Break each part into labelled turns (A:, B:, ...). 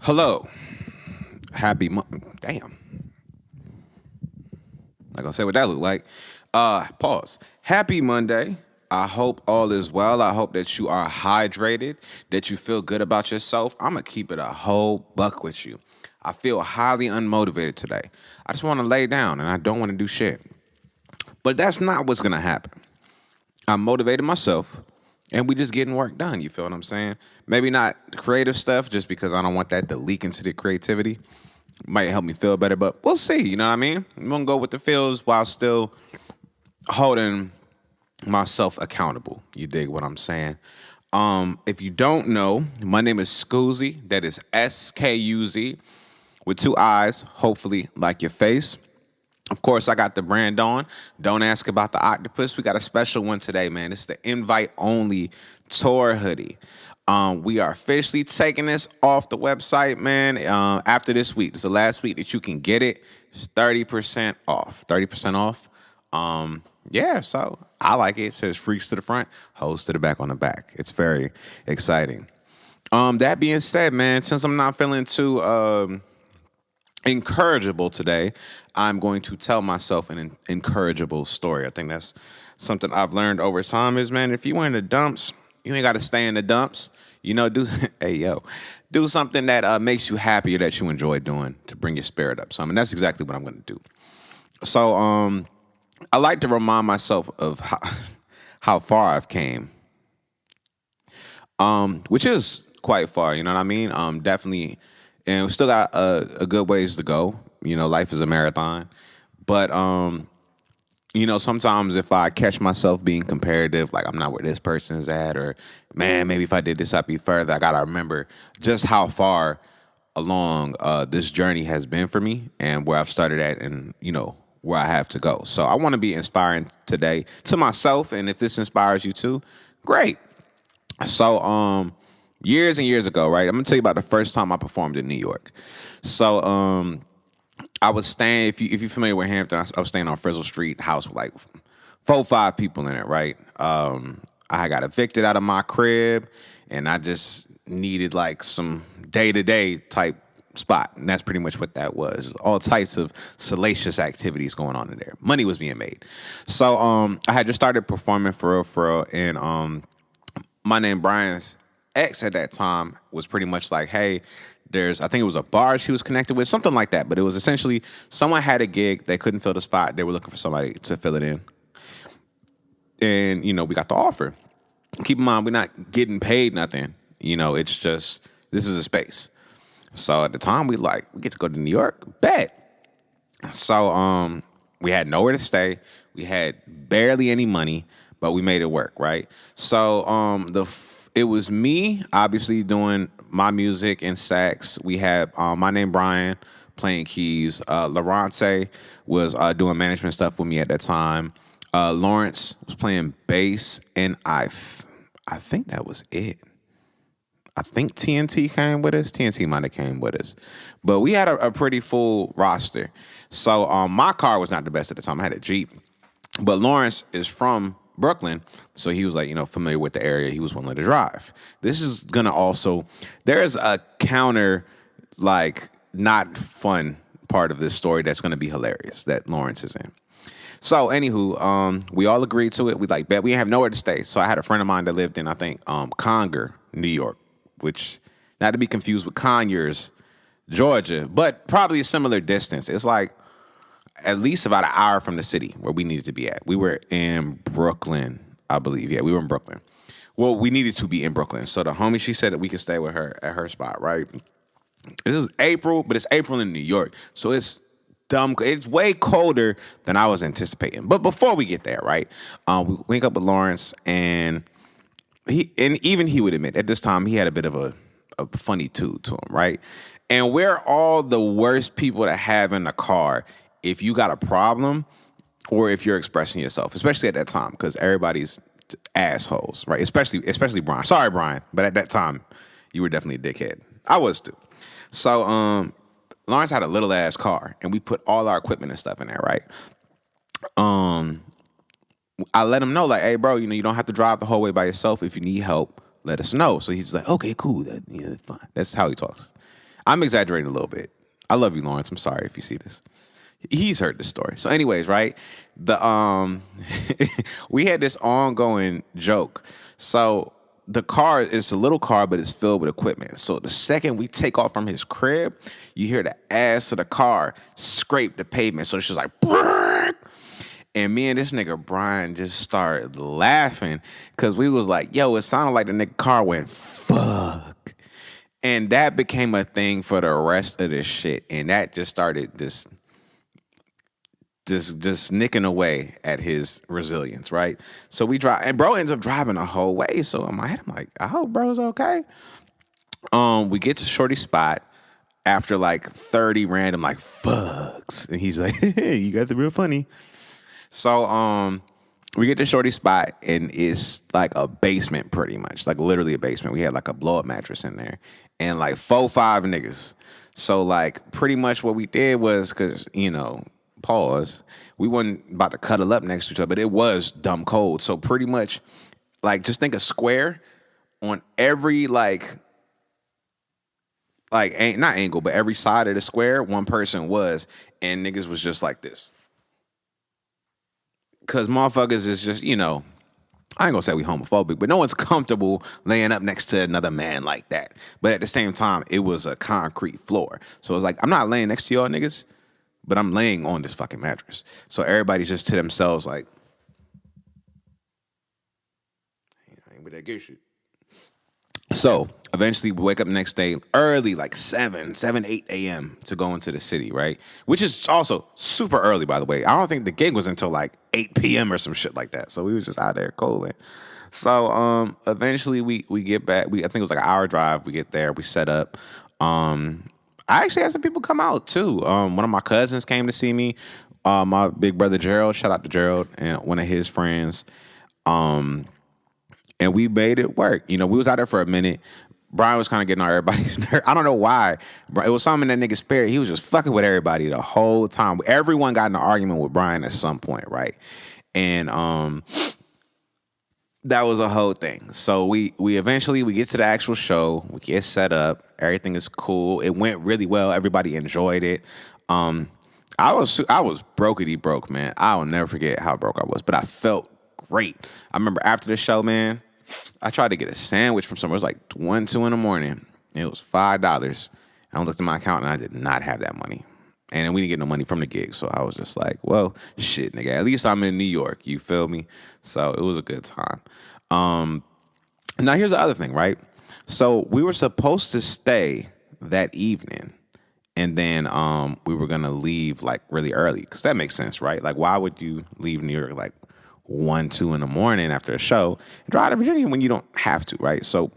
A: Hello. Happy Damn. Not gonna say what that look like. Pause. Happy Monday. I hope all is well. I hope that you are hydrated, that you feel good about yourself. I'm gonna keep it a whole buck with you. I feel highly unmotivated today. I just want to lay down and I don't want to do shit. But that's not what's gonna happen. I'm motivated myself, and we just getting work done. You feel what I'm saying? Maybe not creative stuff, just because I don't want that to leak into the creativity. Might help me feel better, but we'll see. You know what I mean? I'm gonna go with the feels while still holding myself accountable. You dig what I'm saying? If you don't know, my name is Scoozy. That is Skuz with two eyes, hopefully like your face. Of course, I got the brand on. Don't ask about the octopus. We got a special one today, man. It's the invite-only tour hoodie. We are officially taking this off the website, man, after this week. It's the last week that you can get it. It's 30% off. 30% off. Yeah, so I like it. It says freaks to the front, hoes to the back on the back. It's very exciting. That being said, man, since I'm not feeling too encourageable today, I'm going to tell myself an encourageable story. I think that's something I've learned over time is, man, if you in the dumps, you ain't got to stay in the dumps. You know, do something that makes you happy or that you enjoy doing to bring your spirit up. So, I mean, that's exactly what I'm going to do. So, I like to remind myself of how far I've came, which is quite far. You know what I mean? Definitely, and we still got a good ways to go. You know, life is a marathon, but you know, sometimes if I catch myself being comparative, like I'm not where this person's at, or man, maybe if I did this, I'd be further. I gotta remember just how far along this journey has been for me, and where I've started at, and you know where I have to go. So I want to be inspiring today to myself, and if this inspires you too, great. So years and years ago, right? I'm gonna tell you about the first time I performed in New York. So I was staying, if you're familiar with Hampton, I was staying on Frizzle Street, house with like 4 or 5 people in it, right? I got evicted out of my crib, and I just needed like some day-to-day type spot, and that's pretty much what that was. All types of salacious activities going on in there. Money was being made. So I had just started performing for real, and my name Brian's ex at that time was pretty much like, hey, I think it was a bar she was connected with, something like that. But it was essentially someone had a gig, they couldn't fill the spot, they were looking for somebody to fill it in. And, you know, we got the offer. Keep in mind, we're not getting paid nothing. You know, it's just, this is a space. So at the time, we get to go to New York, bet. So we had nowhere to stay. We had barely any money, but we made it work, right? So it was me, obviously, doing my music and sax. We had my name Brian playing keys. Lawrence was doing management stuff with me at that time. Lawrence was playing bass, and I think that was it. I think TNT came with us. TNT might have came with us. But we had a pretty full roster. So my car was not the best at the time. I had a Jeep. But Lawrence is from Brooklyn, so he was like, you know, familiar with the area. He was willing to drive. This is gonna also, there's a counter, like, not fun part of this story that's gonna be hilarious that Lawrence is in. So, anywho, we all agreed to it. We bet we didn't have nowhere to stay. So I had a friend of mine that lived in, I think, Conger, New York, which not to be confused with Conyers, Georgia, but probably a similar distance. It's like at least about an hour from the city where we needed to be at. We were in Brooklyn, I believe. Yeah, we were in Brooklyn. Well, we needed to be in Brooklyn. So the homie, she said that we could stay with her at her spot, right? This is April, but it's April in New York. So it's dumb. It's way colder than I was anticipating. But before we get there, right, we link up with Lawrence, and even he would admit at this time he had a bit of a funny tune to him, right? And we're all the worst people to have in the car if you got a problem or if you're expressing yourself, especially at that time, because everybody's assholes, right? Especially Brian. Sorry, Brian, but at that time, you were definitely a dickhead. I was too. So Lawrence had a little ass car, and we put all our equipment and stuff in there, right? I let him know, like, hey, bro, you know, you don't have to drive the whole way by yourself. If you need help, let us know. So he's like, okay, cool. Fine. That's how he talks. I'm exaggerating a little bit. I love you, Lawrence. I'm sorry if you see this. He's heard the story. So, anyways, right? The we had this ongoing joke. So the car is a little car, but it's filled with equipment. So the second we take off from his crib, you hear the ass of the car scrape the pavement. So it's just like, brrr. And me and this nigga Brian just started laughing because we was like, yo, it sounded like the nigga car went fuck. And that became a thing for the rest of this shit. And that just started just nicking away at his resilience, right? So we drive, and bro ends up driving the whole way. So in my head, I'm like, I hope bro's okay. We get to Shorty's spot after like 30 random like fucks, and he's like, hey, you got the real funny. So we get to Shorty's spot, and it's like a basement pretty much, like literally a basement. We had like a blow up mattress in there, and like 4-5 niggas. So like pretty much what we did was, because pause, we wasn't about to cuddle up next to each other, but it was dumb cold. So pretty much, like, just think a square on every ain't not angle, but every side of the square, one person was, and niggas was just like this. Cause motherfuckers is just, I ain't gonna say we homophobic, but no one's comfortable laying up next to another man like that. But at the same time, it was a concrete floor. So it's like, I'm not laying next to y'all niggas, but I'm laying on this fucking mattress. So everybody's just to themselves like, I ain't with that gay shit. So eventually we wake up the next day early, like 7, 8 a.m. to go into the city, right? Which is also super early, by the way. I don't think the gig was until like 8 p.m. or some shit like that. So we was just out there coaling. So eventually we get back. I think it was like an hour drive. We get there. We set up. I actually had some people come out too. One of my cousins came to see me. My big brother Gerald, shout out to Gerald, and one of his friends. And we made it work. We was out there for a minute. Brian was kind of getting on everybody's nerve. I don't know why. It was something in that nigga's spirit. He was just fucking with everybody the whole time. Everyone got in an argument with Brian at some point, right? And that was a whole thing. So we eventually we get to the actual show. We get set up. Everything is cool. It went really well. Everybody enjoyed it. I was brokety broke, man. I will never forget how broke I was, but I felt great. I remember after the show, man, I tried to get a sandwich from somewhere. It was like 1, 2 in the morning. It was $5. I looked at my account and I did not have that money. And we didn't get no money from the gig. So I was just like, well, shit, nigga. At least I'm in New York. You feel me? So it was a good time. Now here's the other thing, right? So we were supposed to stay that evening. And then we were going to leave like really early. Because that makes sense, right? Like, why would you leave New York like 1, 2 in the morning after a show and drive to Virginia when you don't have to, right? So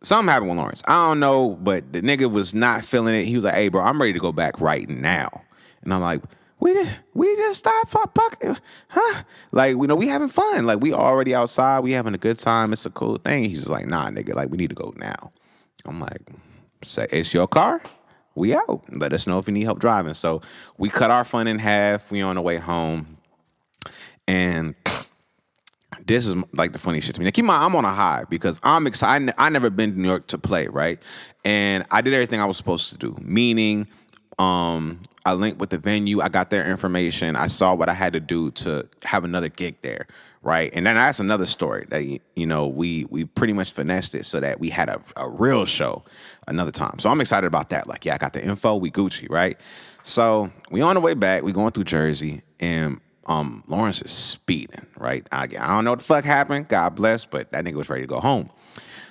A: something happened with Lawrence. I don't know, but the nigga was not feeling it. He was like, hey, bro, I'm ready to go back right now. And I'm like, we just stopped fucking, huh? Like, we having fun. Like, we already outside. We having a good time. It's a cool thing. He's just like, nah, nigga, like, we need to go now. I'm like, say, it's your car? We out. Let us know if you need help driving. So we cut our fun in half. We on the way home. And this is like the funny shit to me. Now, keep in mind, I'm on a high because I'm excited. I never been to New York to play, right? And I did everything I was supposed to do, meaning I linked with the venue. I got their information. I saw what I had to do to have another gig there, right? And then that's another story that, we pretty much finessed it so that we had a real show another time. So I'm excited about that. Like, yeah, I got the info. We Gucci, right? So we on the way back. We going through Jersey, and Lawrence is speeding, right? I don't know what the fuck happened. God bless, but that nigga was ready to go home.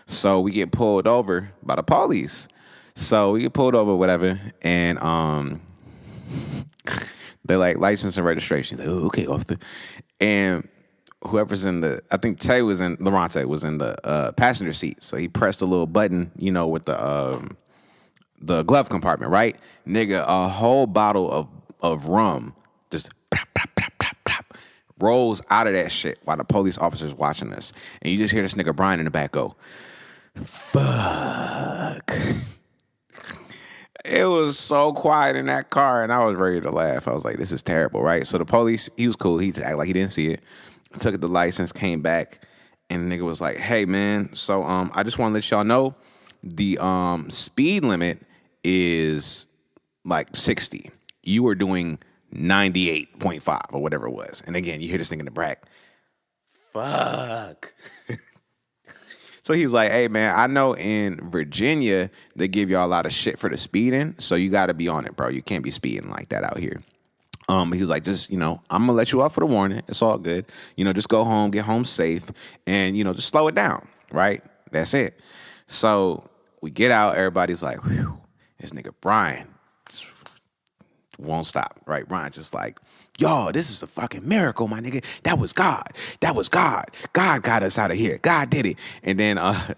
A: So we get pulled over by the police. So we get pulled over, whatever, and they're like, license and registration. Like, oh, okay, officer. And whoever's I think Lawrence was in the passenger seat. So he pressed a little button, with the glove compartment, right? Nigga, a whole bottle of rum just rolls out of that shit while the police officer's watching this. And you just hear this nigga Brian in the back go, fuck. It was so quiet in that car, and I was ready to laugh. I was like, this is terrible, right? So the police, he was cool. He just acted like he didn't see it. Took the license, came back, and the nigga was like, hey, man, so I just want to let y'all know the speed limit is like 60. You were doing 98.5 or whatever it was. And again, you hear this thing in the back. Fuck. So he was like, hey, man, I know in Virginia, they give y'all a lot of shit for the speeding. So you got to be on it, bro. You can't be speeding like that out here. He was like, just, I'm going to let you off for the warning. It's all good. Just go home, get home safe, and, just slow it down, right? That's it. So we get out. Everybody's like, whew, this nigga Brian just won't stop, right? Brian's just like, yo, this is a fucking miracle, my nigga. That was God. That was God. God got us out of here. God did it. And then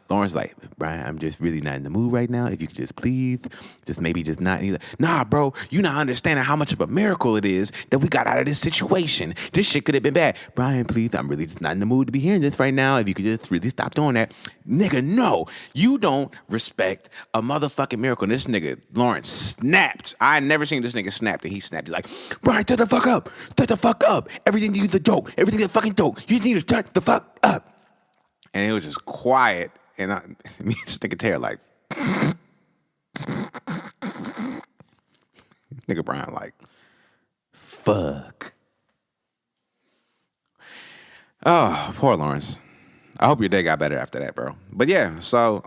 A: Lauren's like, Brian, I'm just really not in the mood right now. If you could just please, just maybe just not. And he's like, nah, bro, you not understanding how much of a miracle it is that we got out of this situation. This shit could have been bad. Brian, please, I'm really just not in the mood to be hearing this right now. If you could just really stop doing that. Nigga, no, you don't respect a motherfucking miracle. And this nigga, Lawrence, snapped. I had never seen this nigga snap. And he snapped. He's like, Brian, shut the fuck up. Shut the fuck up. Everything is a joke. Everything is a fucking joke. You just need to shut the fuck up. And it was just quiet. And me and this nigga Terry like, nigga Brian like, fuck. Oh, poor Lawrence. I hope your day got better after that, bro. But yeah, so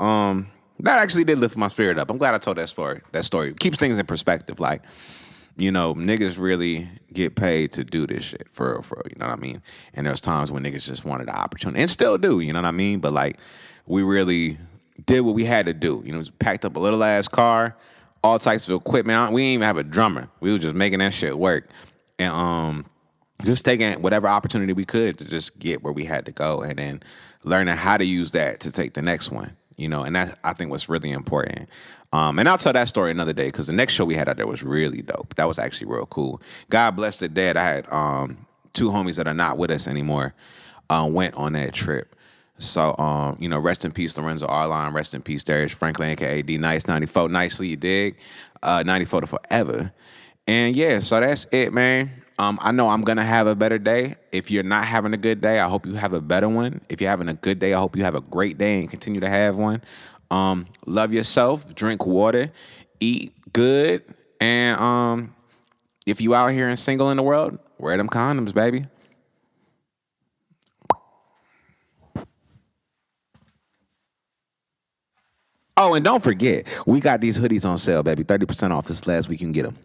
A: that actually did lift my spirit up. I'm glad I told that story. That story keeps things in perspective. Like, niggas really get paid to do this shit for real, you know what I mean? And there's times when niggas just wanted the opportunity and still do, you know what I mean? But like, we really did what we had to do. Packed up a little ass car, all types of equipment. We didn't even have a drummer. We were just making that shit work. And just taking whatever opportunity we could to just get where we had to go, and then learning how to use that to take the next one, and that, I think, was really important. And I'll tell that story another day, because the next show we had out there was really dope. That was actually real cool. God bless the dead. I had two homies that are not with us anymore went on that trip. So, rest in peace, Lorenzo Arline. Rest in peace, Darius Franklin, a.k.a. D Nice 94. Nicely, you dig? 94 to forever. And yeah, so that's it, man. I know I'm going to have a better day. If you're not having a good day, I hope you have a better one. If you're having a good day, I hope you have a great day and continue to have one. Love yourself, drink water, eat good, and if you out here and single in the world, wear them condoms, baby. Oh, and don't forget, we got these hoodies on sale, baby. 30% off this last week. You can get them.